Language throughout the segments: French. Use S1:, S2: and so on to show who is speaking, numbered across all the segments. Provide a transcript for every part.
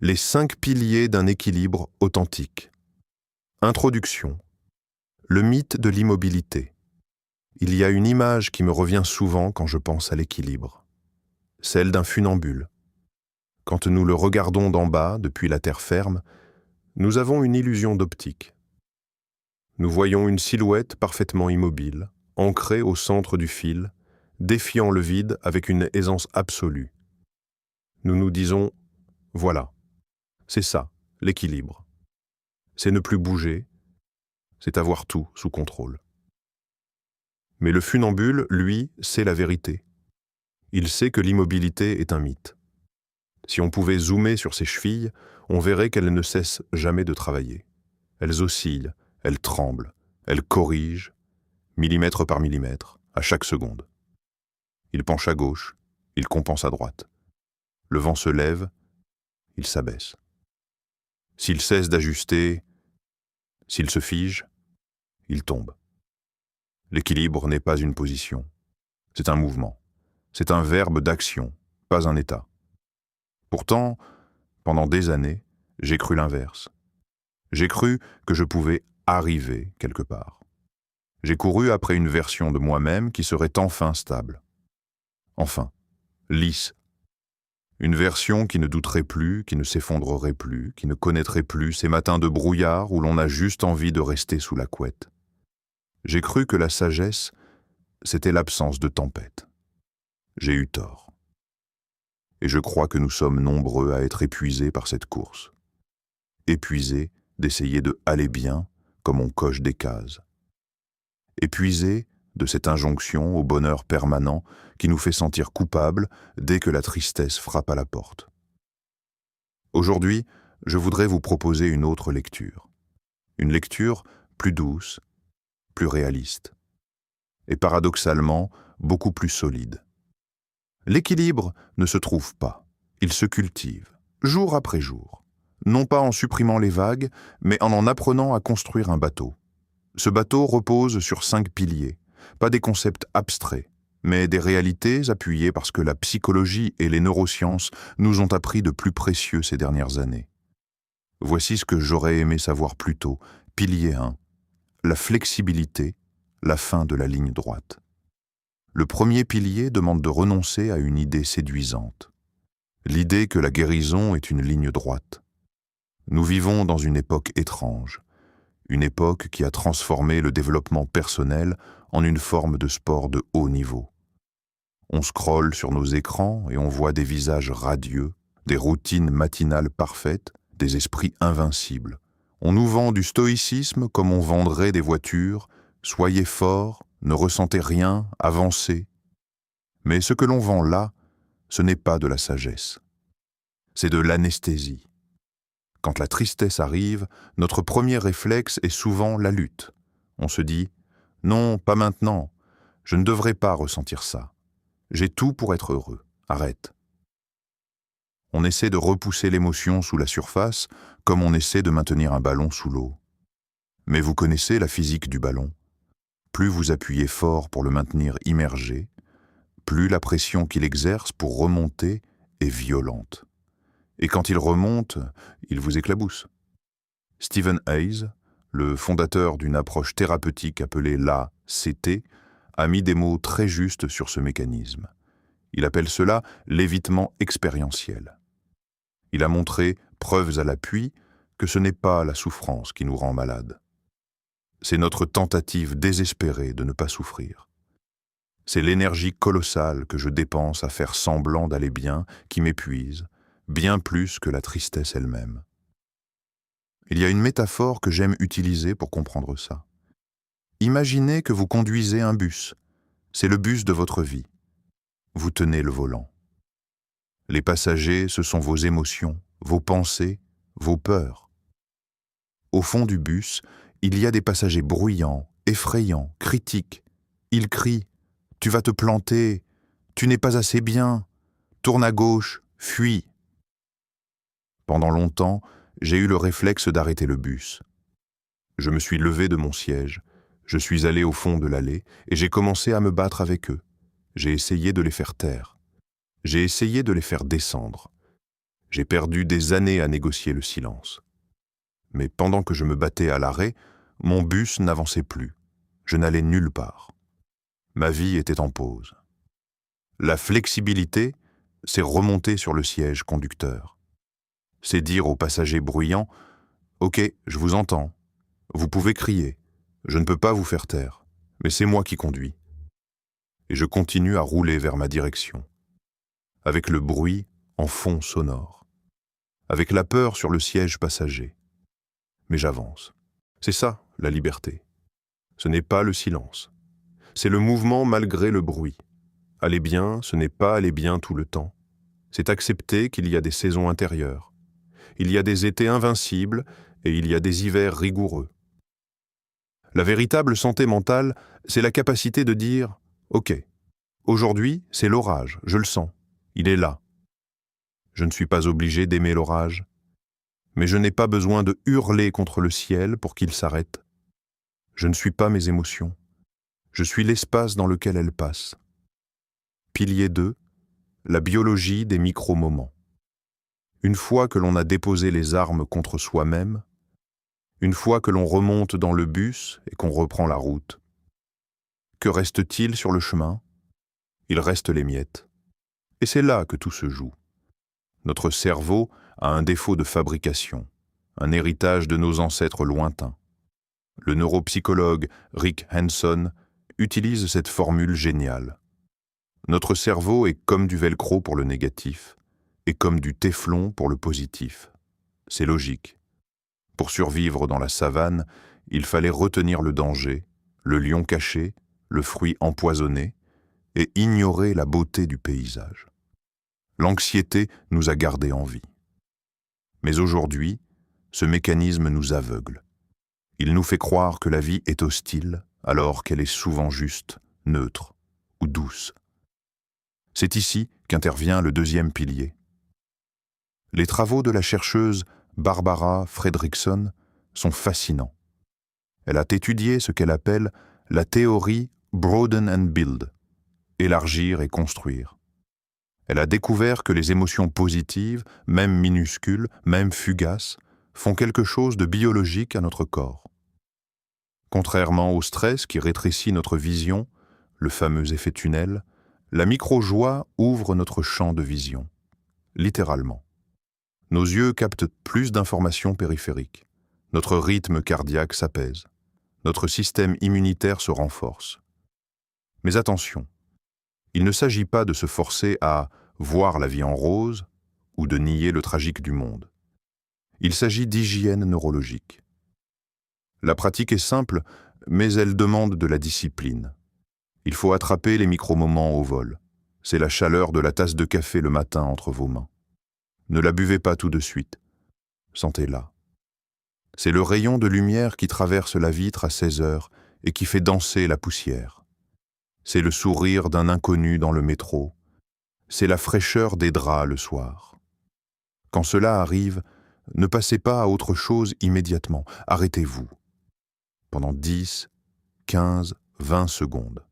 S1: Les 5 piliers d'un équilibre authentique. Introduction. Le mythe de l'immobilité. Il y a une image qui me revient souvent quand je pense à l'équilibre. Celle d'un funambule. Quand nous le regardons d'en bas, depuis la terre ferme, nous avons une illusion d'optique. Nous voyons une silhouette parfaitement immobile, ancrée au centre du fil, défiant le vide avec une aisance absolue. Nous nous disons « voilà ». C'est ça, l'équilibre. C'est ne plus bouger, c'est avoir tout sous contrôle. Mais le funambule, lui, sait la vérité. Il sait que l'immobilité est un mythe. Si on pouvait zoomer sur ses chevilles, on verrait qu'elles ne cessent jamais de travailler. Elles oscillent, elles tremblent, elles corrigent, millimètre par millimètre, à chaque seconde. Il penche à gauche, il compense à droite. Le vent se lève, il s'abaisse. S'il cesse d'ajuster, s'il se fige, il tombe. L'équilibre n'est pas une position, c'est un mouvement, c'est un verbe d'action, pas un état. Pourtant, pendant des années, j'ai cru l'inverse. J'ai cru que je pouvais arriver quelque part. J'ai couru après une version de moi-même qui serait enfin stable. Enfin, lisse. Une version qui ne douterait plus, qui ne s'effondrerait plus, qui ne connaîtrait plus ces matins de brouillard où l'on a juste envie de rester sous la couette. J'ai cru que la sagesse, c'était l'absence de tempête. J'ai eu tort. Et je crois que nous sommes nombreux à être épuisés par cette course. Épuisés d'essayer de aller bien comme on coche des cases. Épuisés de cette injonction au bonheur permanent qui nous fait sentir coupables dès que la tristesse frappe à la porte. Aujourd'hui, je voudrais vous proposer une autre lecture. Une lecture plus douce, plus réaliste. Et paradoxalement, beaucoup plus solide. L'équilibre ne se trouve pas, il se cultive, jour après jour. Non pas en supprimant les vagues, mais en apprenant à construire un bateau. Ce bateau repose sur 5 piliers, pas des concepts abstraits, mais des réalités appuyées par ce que la psychologie et les neurosciences nous ont appris de plus précieux ces dernières années. Voici ce que j'aurais aimé savoir plus tôt. Pilier 1. La flexibilité, la fin de la ligne droite. Le premier pilier demande de renoncer à une idée séduisante. L'idée que la guérison est une ligne droite. Nous vivons dans une époque étrange. Une époque qui a transformé le développement personnel en une forme de sport de haut niveau. On scrolle sur nos écrans et on voit des visages radieux, des routines matinales parfaites, des esprits invincibles. On nous vend du stoïcisme comme on vendrait des voitures, soyez forts, ne ressentez rien, avancez. Mais ce que l'on vend là, ce n'est pas de la sagesse. C'est de l'anesthésie. Quand la tristesse arrive, notre premier réflexe est souvent la lutte. On se dit « Non, pas maintenant, je ne devrais pas ressentir ça. J'ai tout pour être heureux, arrête. » On essaie de repousser l'émotion sous la surface comme on essaie de maintenir un ballon sous l'eau. Mais vous connaissez la physique du ballon. Plus vous appuyez fort pour le maintenir immergé, plus la pression qu'il exerce pour remonter est violente. Et quand il remonte, il vous éclabousse. Stephen Hayes, le fondateur d'une approche thérapeutique appelée l'ACT, a mis des mots très justes sur ce mécanisme. Il appelle cela l'évitement expérientiel. Il a montré, preuves à l'appui, que ce n'est pas la souffrance qui nous rend malades. C'est notre tentative désespérée de ne pas souffrir. C'est l'énergie colossale que je dépense à faire semblant d'aller bien qui m'épuise, bien plus que la tristesse elle-même. Il y a une métaphore que j'aime utiliser pour comprendre ça. Imaginez que vous conduisez un bus. C'est le bus de votre vie. Vous tenez le volant. Les passagers, ce sont vos émotions, vos pensées, vos peurs. Au fond du bus, il y a des passagers bruyants, effrayants, critiques. Ils crient « Tu vas te planter, tu n'es pas assez bien, tourne à gauche, fuis ». Pendant longtemps, j'ai eu le réflexe d'arrêter le bus. Je me suis levé de mon siège, je suis allé au fond de l'allée et j'ai commencé à me battre avec eux. J'ai essayé de les faire taire. J'ai essayé de les faire descendre. J'ai perdu des années à négocier le silence. Mais pendant que je me battais à l'arrêt, mon bus n'avançait plus. Je n'allais nulle part. Ma vie était en pause. La flexibilité, c'est remonter sur le siège conducteur. C'est dire aux passagers bruyants « Ok, je vous entends. Vous pouvez crier. Je ne peux pas vous faire taire. Mais c'est moi qui conduis. » Et je continue à rouler vers ma direction. Avec le bruit en fond sonore. Avec la peur sur le siège passager. Mais j'avance. C'est ça, la liberté. Ce n'est pas le silence. C'est le mouvement malgré le bruit. Aller bien, ce n'est pas aller bien tout le temps. C'est accepter qu'il y a des saisons intérieures. Il y a des étés invincibles et il y a des hivers rigoureux. La véritable santé mentale, c'est la capacité de dire « Ok, aujourd'hui, c'est l'orage, je le sens, il est là. Je ne suis pas obligé d'aimer l'orage, mais je n'ai pas besoin de hurler contre le ciel pour qu'il s'arrête. Je ne suis pas mes émotions. Je suis l'espace dans lequel elles passent. » Pilier 2, la biologie des micro-moments. Une fois que l'on a déposé les armes contre soi-même, une fois que l'on remonte dans le bus et qu'on reprend la route, que reste-t-il sur le chemin? Il reste les miettes. Et c'est là que tout se joue. Notre cerveau a un défaut de fabrication, un héritage de nos ancêtres lointains. Le neuropsychologue Rick Hanson utilise cette formule géniale. Notre cerveau est comme du velcro pour le négatif et comme du téflon pour le positif. C'est logique. Pour survivre dans la savane, il fallait retenir le danger, le lion caché, le fruit empoisonné, et ignorer la beauté du paysage. L'anxiété nous a gardés en vie. Mais aujourd'hui, ce mécanisme nous aveugle. Il nous fait croire que la vie est hostile, alors qu'elle est souvent juste, neutre ou douce. C'est ici qu'intervient le deuxième pilier. Les travaux de la chercheuse Barbara Fredrickson sont fascinants. Elle a étudié ce qu'elle appelle la théorie Broaden and Build, élargir et construire. Elle a découvert que les émotions positives, même minuscules, même fugaces, font quelque chose de biologique à notre corps. Contrairement au stress qui rétrécit notre vision, le fameux effet tunnel, la micro-joie ouvre notre champ de vision, littéralement. Nos yeux captent plus d'informations périphériques. Notre rythme cardiaque s'apaise. Notre système immunitaire se renforce. Mais attention, il ne s'agit pas de se forcer à voir la vie en rose ou de nier le tragique du monde. Il s'agit d'hygiène neurologique. La pratique est simple, mais elle demande de la discipline. Il faut attraper les micro-moments au vol. C'est la chaleur de la tasse de café le matin entre vos mains. Ne la buvez pas tout de suite. Sentez-la. C'est le rayon de lumière qui traverse la vitre à 16 heures et qui fait danser la poussière. C'est le sourire d'un inconnu dans le métro. C'est la fraîcheur des draps le soir. Quand cela arrive, ne passez pas à autre chose immédiatement. Arrêtez-vous. Pendant 10, 15, 20 secondes.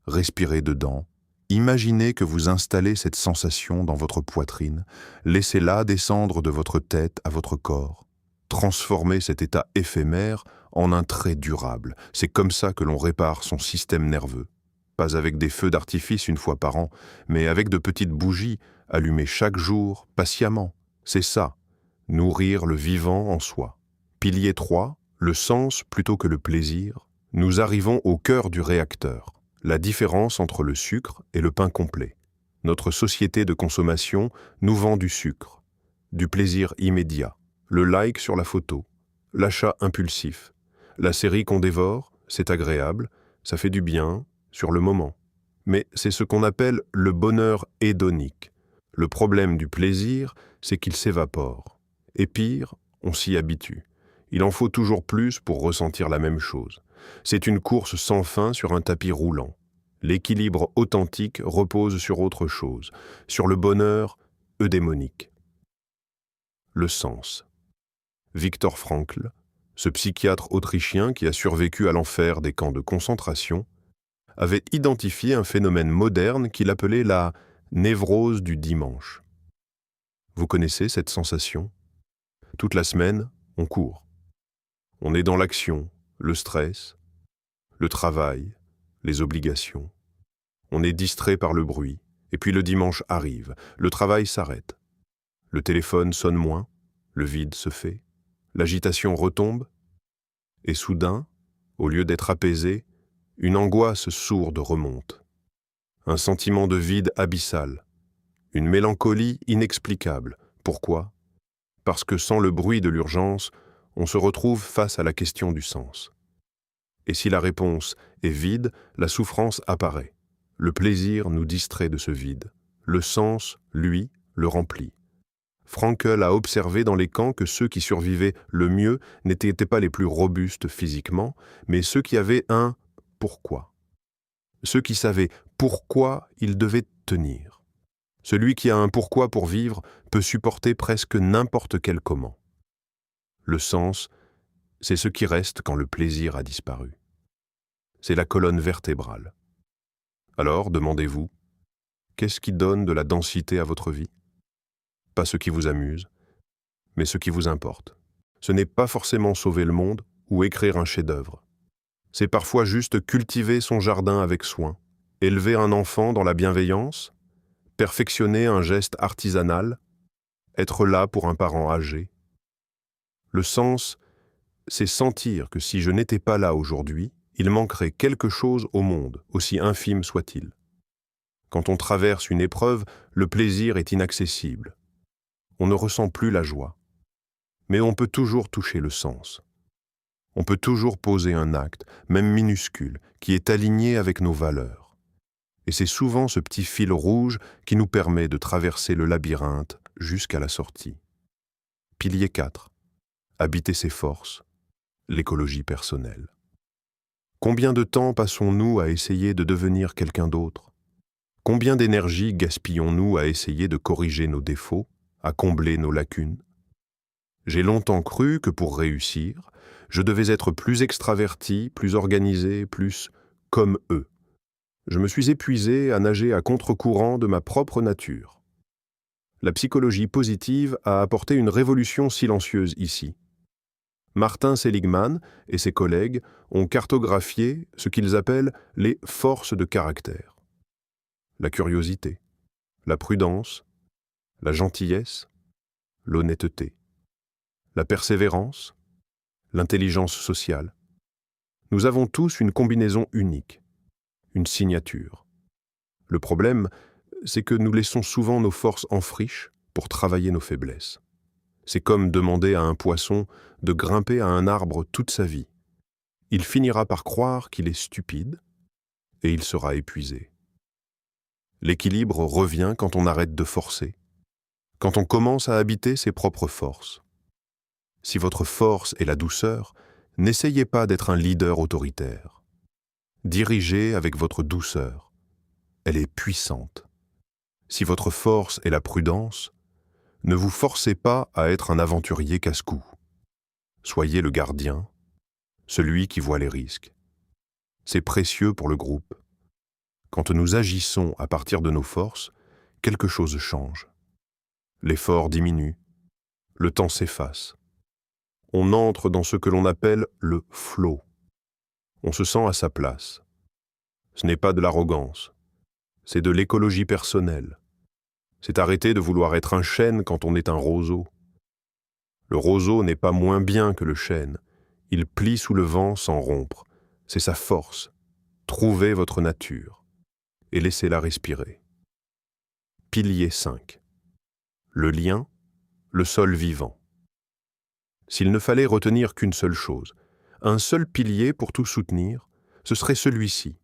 S1: Respirez dedans. Imaginez que vous installez cette sensation dans votre poitrine. Laissez-la descendre de votre tête à votre corps. Transformez cet état éphémère en un trait durable. C'est comme ça que l'on répare son système nerveux. Pas avec des feux d'artifice une fois par an, mais avec de petites bougies allumées chaque jour, patiemment. C'est ça, nourrir le vivant en soi. Pilier 3, le sens plutôt que le plaisir. Nous arrivons au cœur du réacteur. La différence entre le sucre et le pain complet. Notre société de consommation nous vend du sucre, du plaisir immédiat, le like sur la photo, l'achat impulsif. La série qu'on dévore, c'est agréable, ça fait du bien, sur le moment. Mais c'est ce qu'on appelle le bonheur hédonique. Le problème du plaisir, c'est qu'il s'évapore. Et pire, on s'y habitue. Il en faut toujours plus pour ressentir la même chose. C'est une course sans fin sur un tapis roulant. L'équilibre authentique repose sur autre chose, sur le bonheur eudémonique. Le sens. Viktor Frankl, ce psychiatre autrichien qui a survécu à l'enfer des camps de concentration, avait identifié un phénomène moderne qu'il appelait la névrose du dimanche. Vous connaissez cette sensation? Toute la semaine, on court. On est dans l'action, le stress, le travail, les obligations. On est distrait par le bruit, et puis le dimanche arrive, le travail s'arrête. Le téléphone sonne moins, le vide se fait, l'agitation retombe, et soudain, au lieu d'être apaisé, une angoisse sourde remonte. Un sentiment de vide abyssal, une mélancolie inexplicable. Pourquoi? Parce que sans le bruit de l'urgence, on se retrouve face à la question du sens. Et si la réponse est vide, la souffrance apparaît. Le plaisir nous distrait de ce vide. Le sens, lui, le remplit. Frankl a observé dans les camps que ceux qui survivaient le mieux n'étaient pas les plus robustes physiquement, mais ceux qui avaient un « pourquoi ». Ceux qui savaient pourquoi ils devaient tenir. Celui qui a un pourquoi pour vivre peut supporter presque n'importe quel comment. Le sens, c'est ce qui reste quand le plaisir a disparu. C'est la colonne vertébrale. Alors, demandez-vous, qu'est-ce qui donne de la densité à votre vie? Pas ce qui vous amuse, mais ce qui vous importe. Ce n'est pas forcément sauver le monde ou écrire un chef-d'œuvre. C'est parfois juste cultiver son jardin avec soin, élever un enfant dans la bienveillance, perfectionner un geste artisanal, être là pour un parent âgé. Le sens, c'est sentir que si je n'étais pas là aujourd'hui, il manquerait quelque chose au monde, aussi infime soit-il. Quand on traverse une épreuve, le plaisir est inaccessible. On ne ressent plus la joie. Mais on peut toujours toucher le sens. On peut toujours poser un acte, même minuscule, qui est aligné avec nos valeurs. Et c'est souvent ce petit fil rouge qui nous permet de traverser le labyrinthe jusqu'à la sortie. Pilier 4. Habiter ses forces. L'écologie personnelle. Combien de temps passons-nous à essayer de devenir quelqu'un d'autre? Combien d'énergie gaspillons-nous à essayer de corriger nos défauts, à combler nos lacunes? J'ai longtemps cru que pour réussir, je devais être plus extraverti, plus organisé, plus comme eux. Je me suis épuisé à nager à contre-courant de ma propre nature. La psychologie positive a apporté une révolution silencieuse ici. Martin Seligman et ses collègues ont cartographié ce qu'ils appellent les forces de caractère. La curiosité, la prudence, la gentillesse, l'honnêteté, la persévérance, l'intelligence sociale. Nous avons tous une combinaison unique, une signature. Le problème, c'est que nous laissons souvent nos forces en friche pour travailler nos faiblesses. C'est comme demander à un poisson de grimper à un arbre toute sa vie. Il finira par croire qu'il est stupide et il sera épuisé. L'équilibre revient quand on arrête de forcer, quand on commence à habiter ses propres forces. Si votre force est la douceur, n'essayez pas d'être un leader autoritaire. Dirigez avec votre douceur. Elle est puissante. Si votre force est la prudence, ne vous forcez pas à être un aventurier casse-cou. Soyez le gardien, celui qui voit les risques. C'est précieux pour le groupe. Quand nous agissons à partir de nos forces, quelque chose change. L'effort diminue, le temps s'efface. On entre dans ce que l'on appelle le flow. On se sent à sa place. Ce n'est pas de l'arrogance, c'est de l'écologie personnelle. C'est arrêter de vouloir être un chêne quand on est un roseau. Le roseau n'est pas moins bien que le chêne. Il plie sous le vent sans rompre. C'est sa force. Trouvez votre nature et laissez-la respirer. Pilier 5. Le lien, le sol vivant. S'il ne fallait retenir qu'une seule chose, un seul pilier pour tout soutenir, ce serait celui-ci.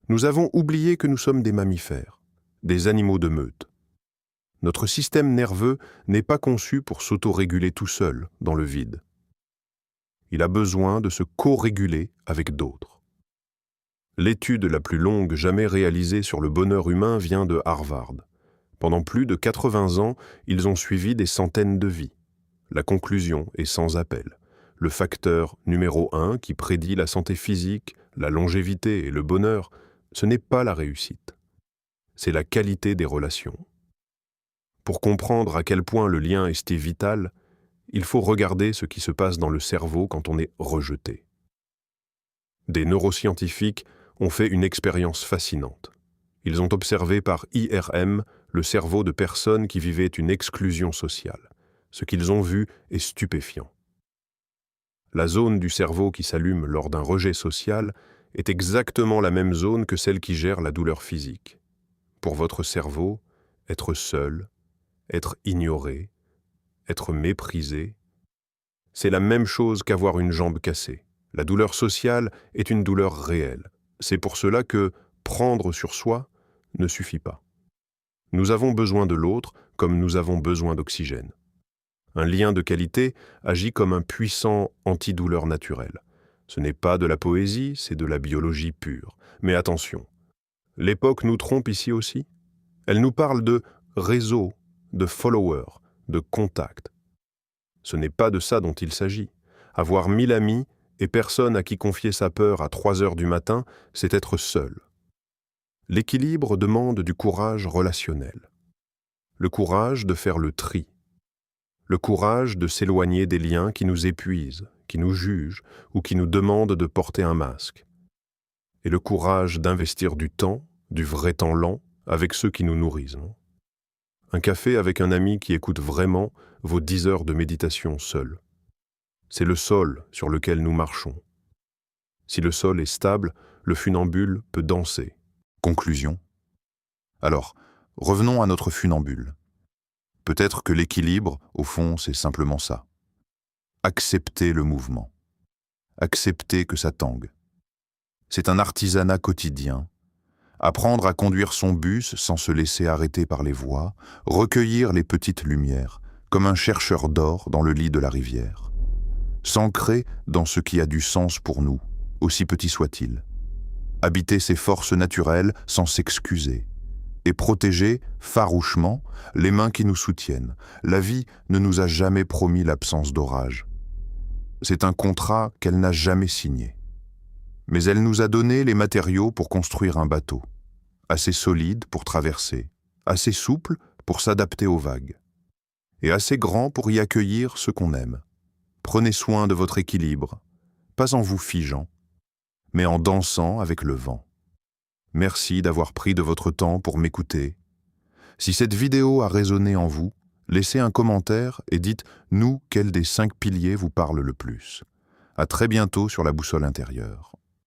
S1: Nous avons oublié que nous sommes des mammifères, des animaux de meute. Notre système nerveux n'est pas conçu pour s'autoréguler tout seul dans le vide. Il a besoin de se co-réguler avec d'autres. L'étude la plus longue jamais réalisée sur le bonheur humain vient de Harvard. Pendant plus de 80 ans, ils ont suivi des centaines de vies. La conclusion est sans appel. Le facteur numéro 1 qui prédit la santé physique, la longévité et le bonheur, ce n'est pas la réussite. C'est la qualité des relations. Pour comprendre à quel point le lien est si vital, il faut regarder ce qui se passe dans le cerveau quand on est rejeté. Des neuroscientifiques ont fait une expérience fascinante. Ils ont observé par IRM le cerveau de personnes qui vivaient une exclusion sociale. Ce qu'ils ont vu est stupéfiant. La zone du cerveau qui s'allume lors d'un rejet social est exactement la même zone que celle qui gère la douleur physique. Pour votre cerveau, être seul, être ignoré, être méprisé, c'est la même chose qu'avoir une jambe cassée. La douleur sociale est une douleur réelle. C'est pour cela que prendre sur soi ne suffit pas. Nous avons besoin de l'autre comme nous avons besoin d'oxygène. Un lien de qualité agit comme un puissant antidouleur naturel. Ce n'est pas de la poésie, c'est de la biologie pure. Mais attention, l'époque nous trompe ici aussi. Elle nous parle de réseau, de followers, de contacts. Ce n'est pas de ça dont il s'agit. Avoir 1000 amis et personne à qui confier sa peur à 3 heures du matin, c'est être seul. L'équilibre demande du courage relationnel. Le courage de faire le tri. Le courage de s'éloigner des liens qui nous épuisent, qui nous jugent ou qui nous demandent de porter un masque. Et le courage d'investir du temps, du vrai temps lent, avec ceux qui nous nourrissent. Un café avec un ami qui écoute vraiment vaut 10 heures de méditation seul. C'est le sol sur lequel nous marchons. Si le sol est stable, le funambule peut danser.
S2: Conclusion. Alors, revenons à notre funambule. Peut-être que l'équilibre, au fond, c'est simplement ça. Accepter le mouvement. Accepter que ça tangue. C'est un artisanat quotidien. Apprendre à conduire son bus sans se laisser arrêter par les voies, recueillir les petites lumières, comme un chercheur d'or dans le lit de la rivière. S'ancrer dans ce qui a du sens pour nous, aussi petit soit-il. Habiter ses forces naturelles sans s'excuser. Et protéger, farouchement, les mains qui nous soutiennent. La vie ne nous a jamais promis l'absence d'orage. C'est un contrat qu'elle n'a jamais signé. Mais elle nous a donné les matériaux pour construire un bateau, assez solide pour traverser, assez souple pour s'adapter aux vagues, et assez grand pour y accueillir ce qu'on aime. Prenez soin de votre équilibre, pas en vous figeant, mais en dansant avec le vent. Merci d'avoir pris de votre temps pour m'écouter. Si cette vidéo a résonné en vous, laissez un commentaire et dites-nous quel des 5 piliers vous parle le plus. À très bientôt sur la boussole intérieure.